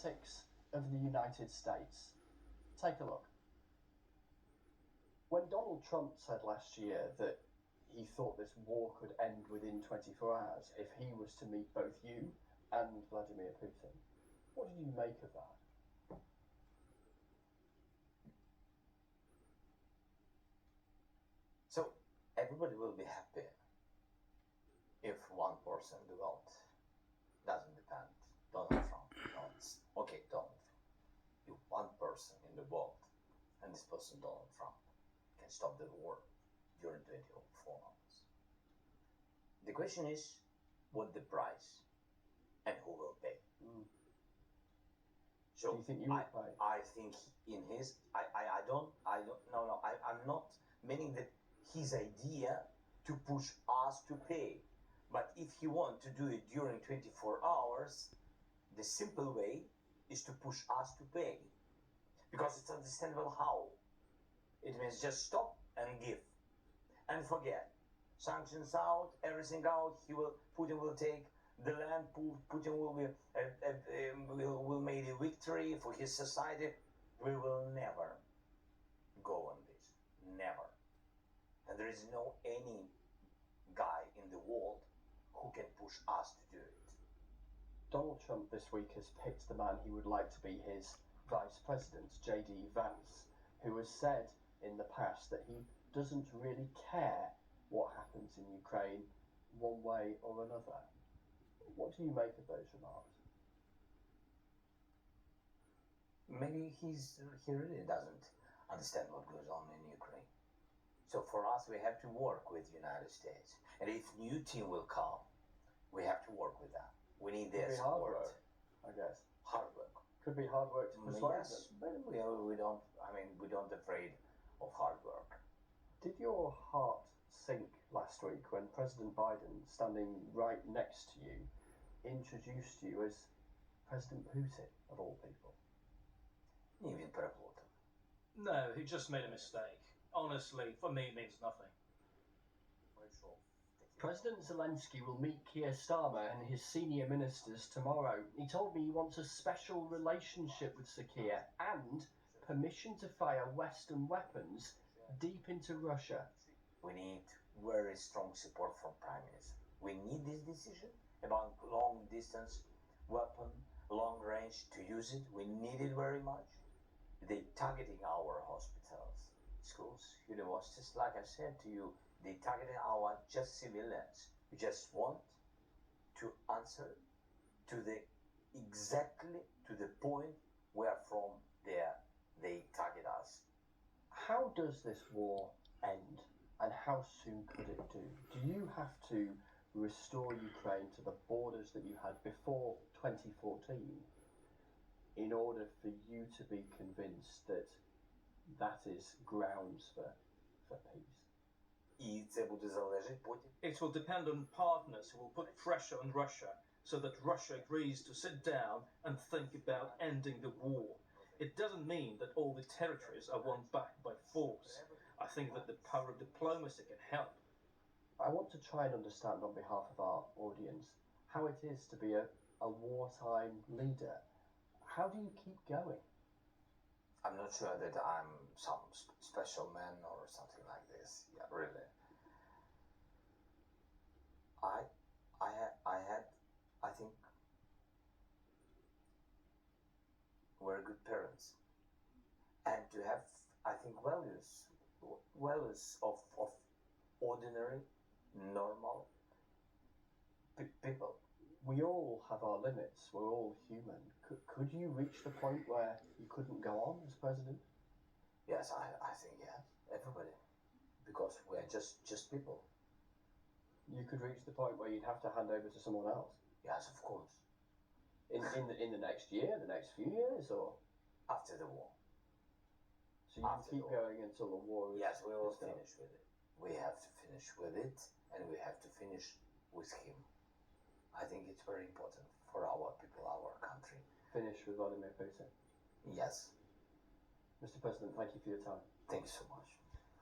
politics of the United States. Take a look. When Donald Trump said last year that he thought this war could end within 24 hours if he was to meet both you and Vladimir Putin, what did you make of that? So everybody will be happy if one person in the world doesn't depend Donald Trump. Okay, Donald Trump. If one person in the world, and this person Donald Trump, can stop the war during 24 hours. The question is, what the price and who will pay? So do you think you will pay? I think in his, I'm not meaning that his idea to push us to pay. But if he wants to do it during 24 hours, the simple way is to push us to pay. Because it's understandable how. It means just stop and give. And forget. Sanctions out, everything out, Putin will take the land, Putin will make a victory for his society. We will never go on this. Never. And there is no any guy in the world who can push us to do it. Donald Trump this week has picked the man he would like to be his vice president, J.D. Vance, who has said in the past that he doesn't really care what happens in Ukraine one way or another. What do you make of those remarks? Maybe he really doesn't understand what goes on in Ukraine. So for us, we have to work with the United States. And if new team will come, we have to work with that. We need their support. Hard work, I guess. Hard work. Could be hard work to persuade yes, them. but we don't afraid of hard work. Did your heart sink last week when President Biden, standing right next to you, introduced you as President Putin, of all people? Even переплутав. No, he just made a mistake. Honestly, for me it means nothing. President Zelenskyy will meet Keir Starmer and his senior ministers tomorrow. He told me he wants a special relationship with Sir Keir and permission to fire Western weapons deep into Russia. We need very strong support from Prime Minister. We need this decision about long distance weapon, long range, to use it. We need it very much. They targeting our hospitals, schools, universities. Like I said to you, they targeting our just civilians. We just want to answer to exactly to the point where from there they target us. How does this war end, and how soon could it do? Do you have to restore Ukraine to the borders that you had before 2014 in order for you to be convinced that that is grounds for peace? І це буде залежить потім. It will depend on partners who will put pressure on Russia so that Russia agrees to sit down and think about ending the war. It doesn't mean that all the territories are won back by force. I think that the power of diplomacy can help. I want to try and understand on behalf of our audience how it is to be a wartime leader. How do you keep going? I'm not sure that I'm some special man or something like this. Yeah, really. I think very good parents, and to have, I think, values of ordinary, normal people. We all have our limits. We're all human. Could you reach the point where you couldn't go on as president? Yes, I think yes. Everybody, because we're just people. You could reach the point where you'd have to hand over to someone else. Yes, of course. In the next year, the next few years, or after the war. So you keep going until the war is. Yes, we will finish with it. We have to finish with it, and we have to finish with him. I think it's very important for our people, our country. Finish with Vladimir Putin. Yes. Mr. President, thank you for your time. Thank you so much.